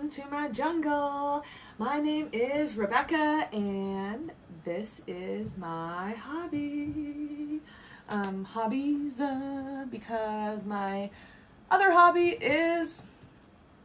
welcome to my jungle. My name is Rebecca and this is my hobby. Hobbies, because my other hobby is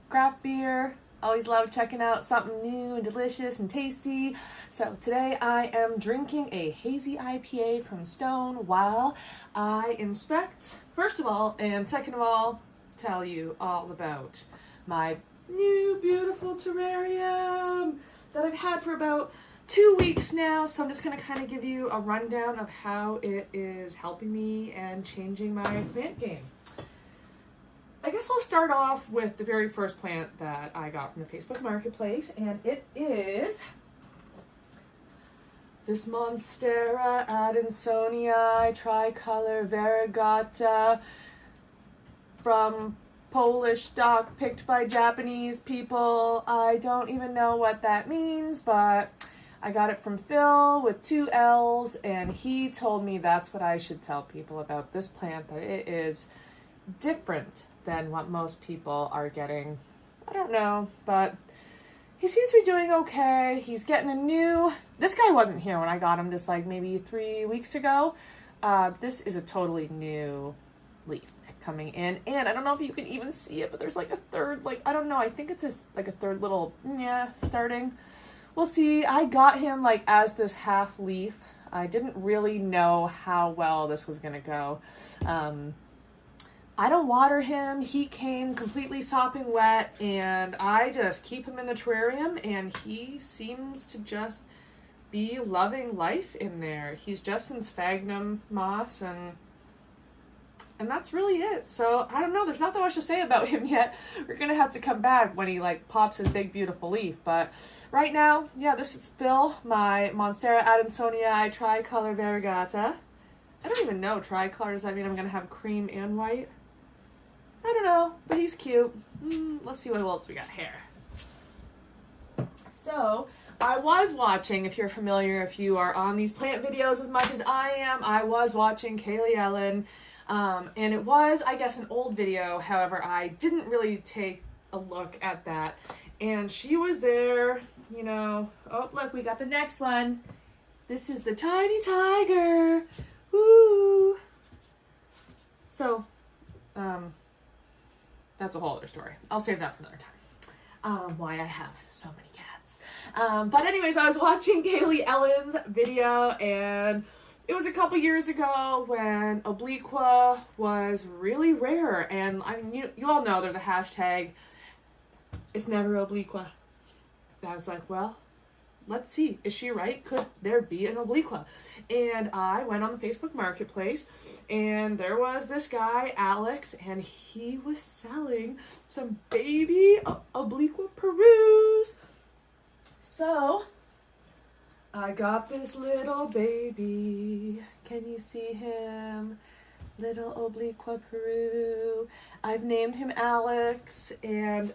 craft beer. Always love checking out something new and delicious and tasty. So today I am drinking a hazy IPA from Stone while I inspect, first of all, and second of all, tell you all about my new beautiful terrarium that I've had for about 2 weeks now. So I'm just going to kind of give you a rundown of how it is helping me and changing my plant game. I guess I'll start off with the very first plant that I got from the Facebook Marketplace, and it is this Monstera Adonsonii tricolor variegata from Polish stock picked by Japanese people. I don't even know what that means, but I got it from Phil with 2 L's, and he told me that's what I should tell people about this plant, that it is different than what most people are getting. I don't know, but he seems to be doing okay. He's getting a new, this guy wasn't here when I got him just like maybe 3 weeks ago. This is a totally new leaf coming in, and I don't know if you can even see it, but there's like a third, like, I don't know, I think it's just like a third little, starting. We'll see. I got him like as this half leaf. I didn't really know how well this was gonna go. I don't water him. He came completely sopping wet, and I just keep him in the terrarium, and he seems to just be loving life in there. He's just in sphagnum moss, and that's really it. So I don't know. There's not that much to say about him yet. We're gonna have to come back when he like pops his big beautiful leaf. But right now, yeah, this is Phil, my Monstera Adonsonii tricolor variegata. I don't even know tricolor. Does that mean I'm gonna have cream and white? I don't know, but he's cute. Let's see what else we got here. So, I was watching, if you're familiar, if you are on these plant videos as much as I am, I was watching Kaylee Ellen, and it was, I guess, an old video. However, I didn't really take a look at that, and she was there, you know. Oh, look, we got the next one. This is the tiny tiger. Woo! So, that's a whole other story. I'll save that for another time. Why I have so many cats. But anyways, I was watching Kaylee Ellen's video, and it was a couple years ago when Obliqua was really rare. And I mean, you all know there's a hashtag, it's never Obliqua. I was like, well, let's see. Is she right? Could there be an Obliqua? And I went on the Facebook Marketplace, and there was this guy, Alex, and he was selling some baby Obliqua Perus. So I got this little baby. Can you see him? Little Obliqua Peru. I've named him Alex, and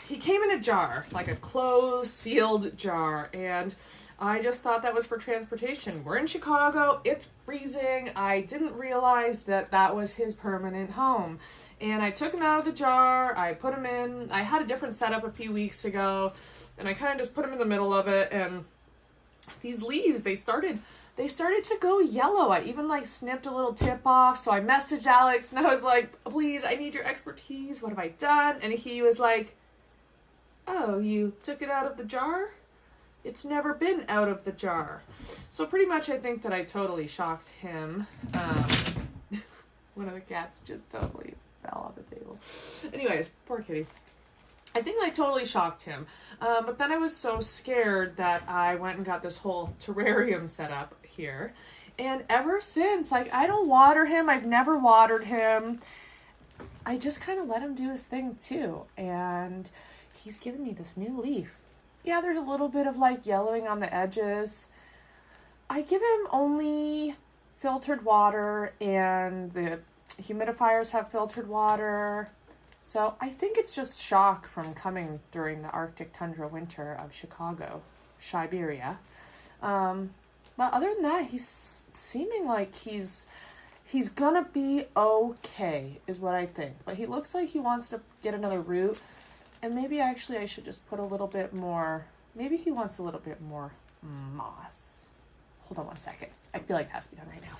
he came in a jar, like a closed, sealed jar, and I just thought that was for transportation. We're in Chicago, it's freezing. I didn't realize that that was his permanent home. And I took him out of the jar, I put him in, I had a different setup a few weeks ago, and I kind of just put him in the middle of it, and these leaves, they started to go yellow. I even like snipped a little tip off, so I messaged Alex, and I was like, please, I need your expertise, what have I done? And he was like, oh, you took it out of the jar? It's never been out of the jar. So pretty much I think that I totally shocked him. One of the cats just totally fell off the table. Anyways, poor kitty. I think I totally shocked him. But then I was so scared that I went and got this whole terrarium set up here. And ever since, like, I don't water him. I've never watered him. I just kind of let him do his thing too. And he's given me this new leaf. Yeah, there's a little bit of like yellowing on the edges. I give him only filtered water, and the humidifiers have filtered water. So I think it's just shock from coming during the Arctic tundra winter of Chicago, Siberia. But other than that, he's seeming like he's gonna be okay, is what I think. But he looks like he wants to get another root. And maybe actually I should just put a little bit more, maybe he wants a little bit more moss. Hold on one second. I feel like it has to be done right now.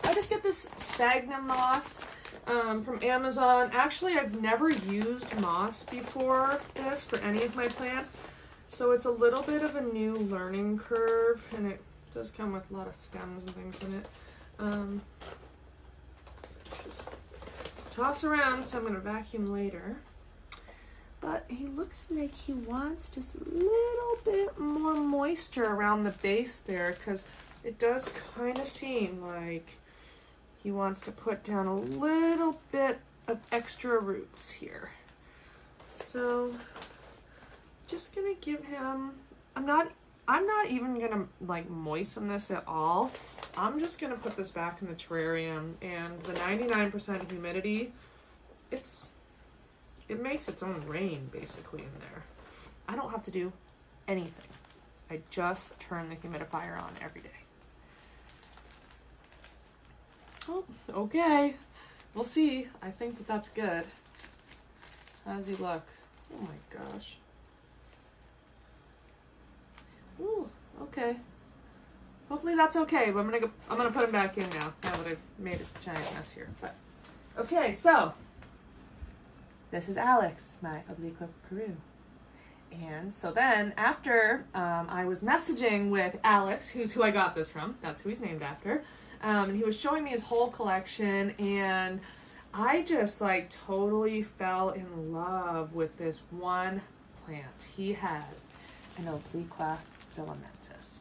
I just get this sphagnum moss from Amazon. Actually, I've never used moss before this for any of my plants, so it's a little bit of a new learning curve, and it does come with a lot of stems and things in it. Just toss around, so I'm going to vacuum later. But he looks like he wants just a little bit more moisture around the base there, because it does kind of seem like he wants to put down a little bit of extra roots here. So just gonna give him, I'm not even gonna like moisten this at all. I'm just gonna put this back in the terrarium, and the 99% humidity, it makes its own rain basically in there. I don't have to do anything. I just turn the humidifier on every day. Oh, okay. We'll see. I think that that's good. How does he look? Oh my gosh. Ooh, okay. Hopefully that's okay, but I'm gonna put him back in now that I've made a giant mess here. But okay, so this is Alex, my Obliqua Peru. And so then after I was messaging with Alex, who I got this from, that's who he's named after, and he was showing me his whole collection, and I just like totally fell in love with this one plant. He has an Obliqua Filamentous.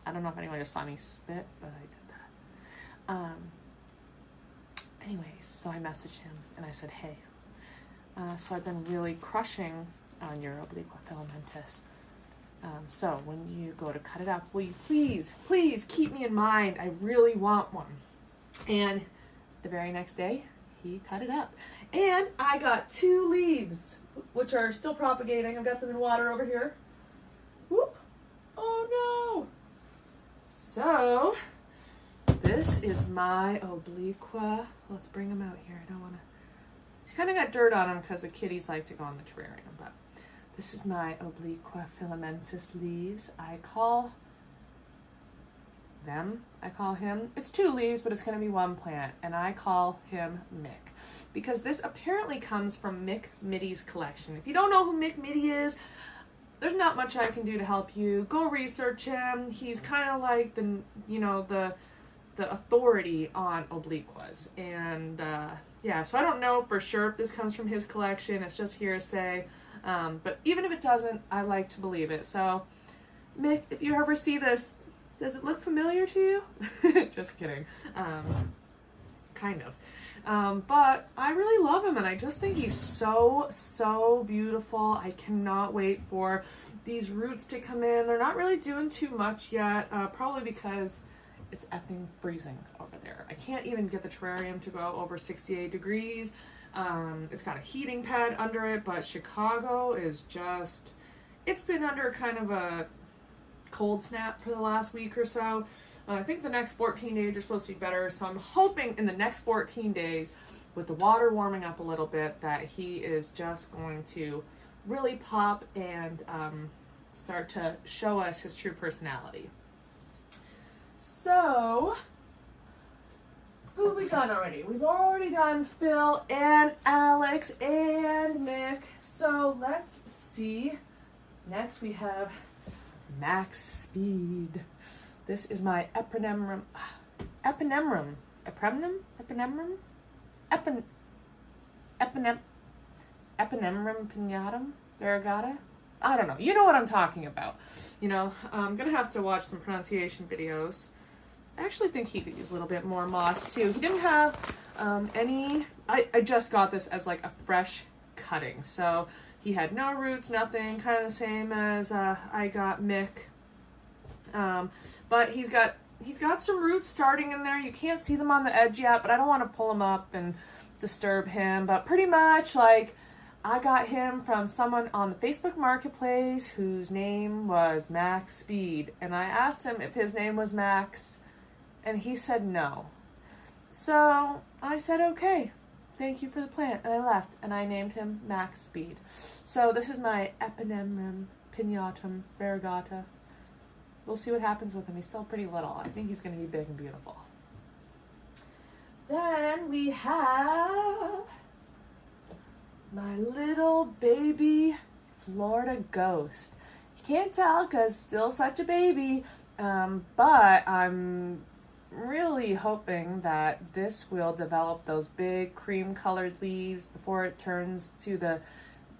I don't know if anyone just saw me spit, but I did that. Anyways, so I messaged him and I said, hey, so I've been really crushing on your Obliqua Filamentous. So when you go to cut it up, will you please keep me in mind? I really want one. And the very next day, he cut it up. And I got 2 leaves, which are still propagating. I've got them in water over here. Whoop. Oh no. So this is my Obliqua. Let's bring him out here. I don't want to. He's kind of got dirt on him because the kitties like to go in the terrarium, but this is my Obliqua Filamentous leaves. I call him, it's 2 leaves, but it's going to be 1 plant, and I call him Mick, because this apparently comes from Mick Mitty's collection. If you don't know who Mick Mitty is, there's not much I can do to help you. Go research him. He's kind of like the authority on Obliquas, and yeah, so I don't know for sure if this comes from his collection. It's just hearsay. But even if it doesn't, I like to believe it. So, Mick, if you ever see this, does it look familiar to you? Just kidding. Kind of. But I really love him, and I just think he's so beautiful. I cannot wait for these roots to come in. They're not really doing too much yet, probably because it's effing freezing over there. I can't even get the terrarium to go over 68 degrees. It's got a heating pad under it, but Chicago is just, it's been under kind of a cold snap for the last week or so. I think the next 14 days are supposed to be better, so I'm hoping in the next 14 days, with the water warming up a little bit, that he is just going to really pop and start to show us his true personality. So, who have we done already? We've already done Phil and Alex and Mick. So let's see. Next we have Max Speed. This is my Epipremnum. Epipremnum Pinnatum Variegated. I don't know. You know what I'm talking about. You know, I'm gonna have to watch some pronunciation videos. I actually think he could use a little bit more moss too. He didn't have any, I just got this as like a fresh cutting. So he had no roots, nothing, kind of the same as I got Mick. But he's got some roots starting in there. You can't see them on the edge yet, but I don't want to pull him up and disturb him. But pretty much like I got him from someone on the Facebook Marketplace whose name was Max Speed. And I asked him if his name was Max, and he said no. So I said, okay, thank you for the plant. And I left, and I named him Max Speed. So this is my Epipremnum, Pinnatum, Variegated. We'll see what happens with him. He's still pretty little. I think he's going to be big and beautiful. Then we have my little baby Florida Ghost. You can't tell because still such a baby, but I'm really hoping that this will develop those big cream colored leaves before it turns to the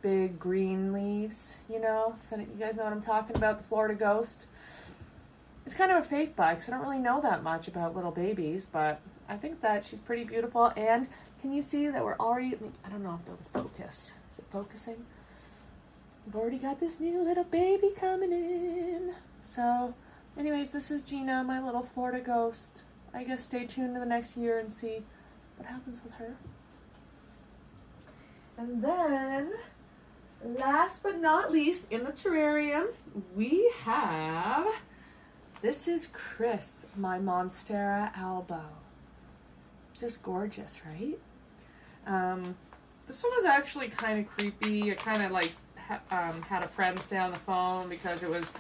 big green leaves, you know? So you guys know what I'm talking about, the Florida Ghost? It's kind of a faith bug, because I don't really know that much about little babies, but I think that she's pretty beautiful. And can you see that we're already, I don't know if it'll focus. Is it focusing? We've already got this new little baby coming in. So anyways, this is Gina, my little Florida Ghost. I guess stay tuned to the next year and see what happens with her. And then, last but not least, in the terrarium, we have, this is Chris, my Monstera albo. Just gorgeous, right? This one was actually kind of creepy. I kind of like had a friend stay on the phone because it was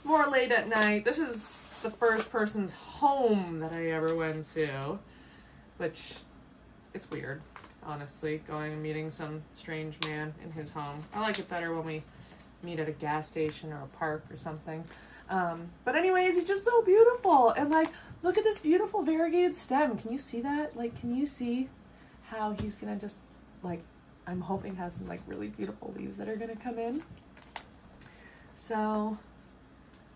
more late at night. This is the first person's home that I ever went to, which it's weird, honestly, going and meeting some strange man in his home. I like it better when we meet at a gas station or a park or something. But anyways, he's just so beautiful. And like, look at this beautiful variegated stem. Can you see that? Like, can you see how he's gonna just, like, I'm hoping has some like really beautiful leaves that are gonna come in. So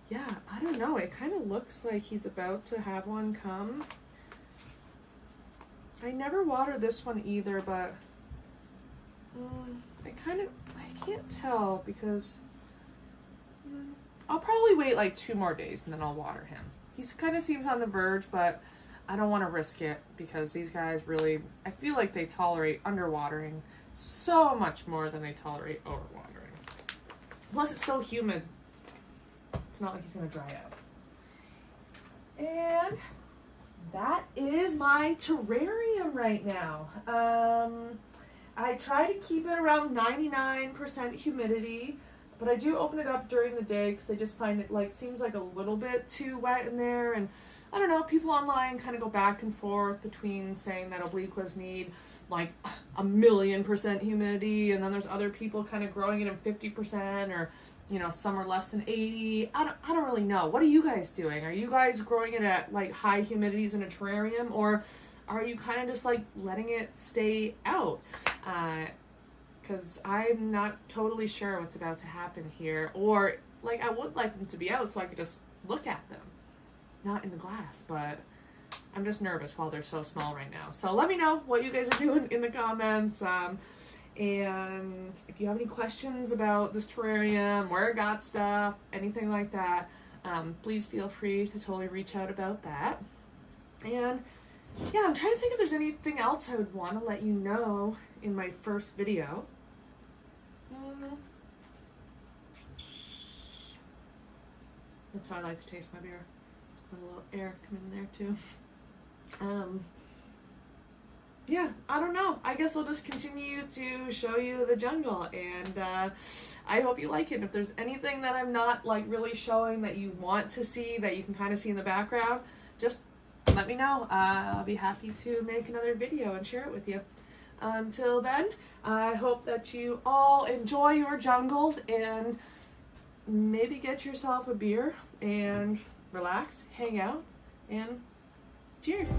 yeah, I don't know. It kind of looks like he's about to have one come. I never water this one either, but I can't tell because I'll probably wait like 2 more days and then I'll water him. He kind of seems on the verge, but I don't want to risk it because these guys really, I feel like they tolerate underwatering so much more than they tolerate overwatering. Plus it's so humid. It's not like he's going to dry out. And that is my terrarium right now. I try to keep it around 99% humidity, but I do open it up during the day because I just find it like seems like a little bit too wet in there. And I don't know, people online kind of go back and forth between saying that Obliquas need like 1,000,000% humidity, and then there's other people kind of growing it in 50%, or you know, some are less than 80. I don't really know. What are you guys doing? Are you guys growing it at like high humidities in a terrarium, or are you kind of just like letting it stay out? Because I'm not totally sure what's about to happen here. Or like I would like them to be out so I could just look at them, not in the glass, but I'm just nervous while they're so small right now. So let me know what you guys are doing in the comments. And if you have any questions about this terrarium, where I got stuff, anything like that, please feel free to totally reach out about that. And yeah, I'm trying to think if there's anything else I would want to let you know in my first video. That's how I like to taste my beer. With a little air come in there too. Yeah, I don't know. I guess I'll just continue to show you the jungle, and I hope you like it. And if there's anything that I'm not like really showing that you want to see, that you can kind of see in the background, just let me know. I'll be happy to make another video and share it with you. Until then, I hope that you all enjoy your jungles and maybe get yourself a beer and relax, hang out, and cheers.